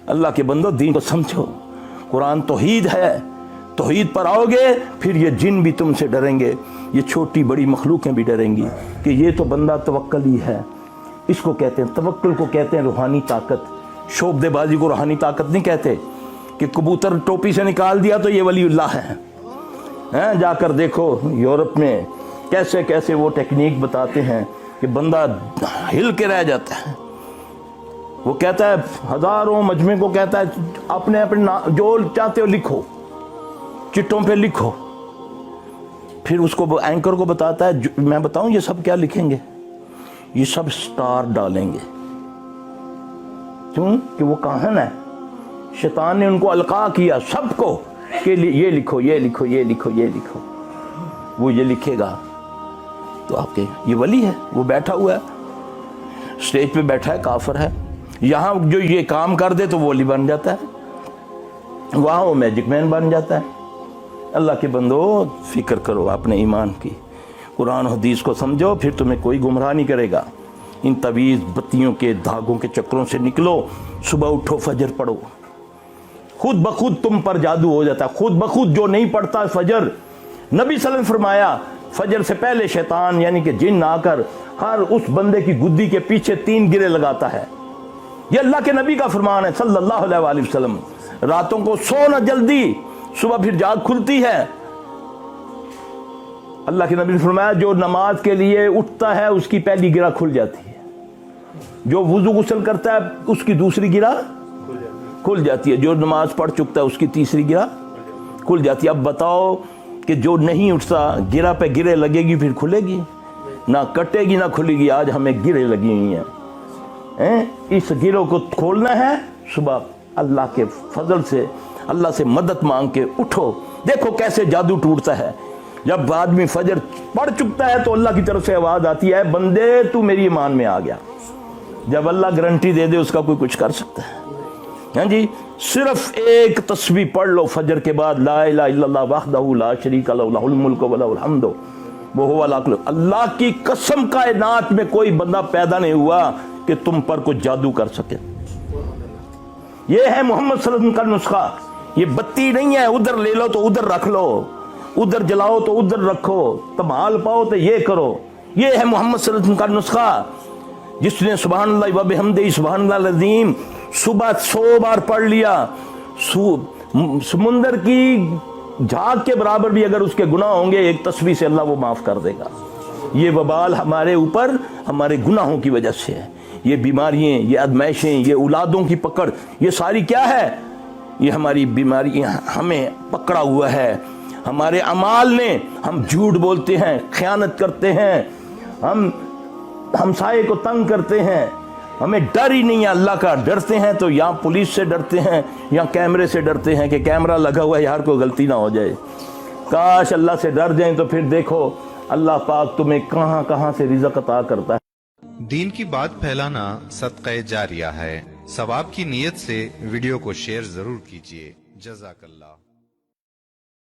अल्लाह के बंदो, दीन को समझो। कुरान तौहीद है, तौहीद पर आओगे फिर ये जिन भी तुमसे डरेंगे, ये छोटी बड़ी मखलूकें भी डरेंगी कि ये तो बंदा तवक्कल ही है। इसको कहते हैं, तवक्कुल को कहते हैं रूहानी ताकत। शोबदेबाजी को रूहानी ताकत नहीं कहते कि कबूतर टोपी से निकाल दिया तो ये वलीउल्लाह है। जाकर देखो यूरोप में कैसे कैसे वो टेक्निक बताते हैं कि बंदा हिल के रह जाता है। वो कहता है, हजारों मजमे को कहता है, अपने अपने जो चाहते हो लिखो, चिट्ठों पे लिखो। फिर उसको एंकर को बताता है, मैं बताऊं ये सब क्या लिखेंगे, ये सब स्टार डालेंगे। क्यों? कि वो काहन है, शैतान ने उनको अलका किया सबको कि ये लिखो, ये लिखो, ये लिखो, ये लिखो। वो ये लिखेगा तो आपके ये वली है, वो बैठा हुआ है, स्टेज पे बैठा है, काफिर है। यहाँ जो ये काम कर दे तो वो वली बन जाता है, वहाँ वो मैजिक मैन बन जाता है। अल्लाह के बंदो, फिक्र करो अपने ईमान की, कुरान हदीस को समझो, फिर तुम्हें कोई गुमराह नहीं करेगा। इन तवीज़ बत्तियों के धागों के चक्रों से निकलो, सुबह उठो, फजर पढ़ो, खुद बखुद तुम पर जादू हो जाता है। खुद बखुद जो नहीं पढ़ता फजर, नबी सल्लल्लाहु अलैहि वसल्लम फरमाया फजर से पहले शैतान यानी कि जिन आकर हर उस बंदे की गुद्दी के पीछे 3 गिरे लगाता है। ये अल्लाह के नबी का फरमान है सल्लल्लाहु अलैहि वसल्लम। रातों को सो ना जल्दी, सुबह फिर जाग खुलती है। अल्लाह के नबी ने फरमाया, जो नमाज के लिए उठता है उसकी पहली गिरा खुल जाती है, जो वुजू गुस्ल करता है उसकी दूसरी गिरा खुल जाती है, जो नमाज पढ़ चुकता है उसकी तीसरी गिरा खुल जाती है। अब बताओ कि जो नहीं उठता, गिरा पे गिरे लगेगी फिर खुलेगी ना, कटेगी ना खुलेगी। आज हमें गिरे लगी हुई हैं, इस गिरों को खोलना है। सुबह अल्लाह के फजल से, अल्लाह से मदद मांग के उठो, देखो कैसे जादू टूटता है। जब आदमी फजर पढ़ चुकता है तो अल्लाह की तरफ से आवाज आती है, बंदे तू मेरी ईमान में आ गया। जब अल्लाह गारंटी दे दे उसका कोई कुछ कर सकता है? हाँ जी, सिर्फ एक तस्बीह पढ़ लो फजर के बाद, ला इलाहा इल्लल्लाह वहदहू ला शरीका लहू लहुल मुल्कु व लहुल हम्दु व हुवा अला कुल्लि। अल्लाह की कसम, कायनात में कोई बंदा पैदा नहीं हुआ कि तुम पर कुछ जादू कर सके। ये है मोहम्मद सल्लल्लाहु अलैहि वसल्लम का नुस्खा। ये बत्ती नहीं है उधर ले लो तो उधर रख लो, उधर जलाओ तो उधर रखो, तमाल पाओ तो ये करो। ये है मोहम्मद सल्लल्लाहु अलैहि वसल्लम का नुस्खा। जिसने सुभानअल्लाह व बिहम्दिही सुभानअल्लाह अज़ीम सुबह 100 बार पढ़ लिया, समुंदर की झाग के बराबर भी अगर उसके गुनाह होंगे, एक तस्बीह से अल्लाह वो माफ कर देगा। ये वबाल हमारे ऊपर हमारे गुनाहों की वजह से है। ये बीमारियां, ये अदमैशें, ये औलादों की पकड़, ये सारी क्या है? ये हमारी बीमारी हमें पकड़ा हुआ है, हमारे अमाल ने। हम झूठ बोलते हैं, खयानत करते हैं, हम हमसाये को तंग करते हैं, हमें डर ही नहीं है अल्लाह का। डरते हैं तो या पुलिस से डरते हैं या कैमरे से डरते हैं कि कैमरा लगा हुआ है, यार कोई गलती ना हो जाए। काश अल्लाह से डर जाएं तो फिर देखो अल्लाह पाक तुम्हें कहां कहां से रिज़्क़ अता करता है। दीन की बात फैलाना सदक़े जारिया है। सवाब की नीयत से वीडियो को शेयर जरूर कीजिए। जज़ाकल्लाह।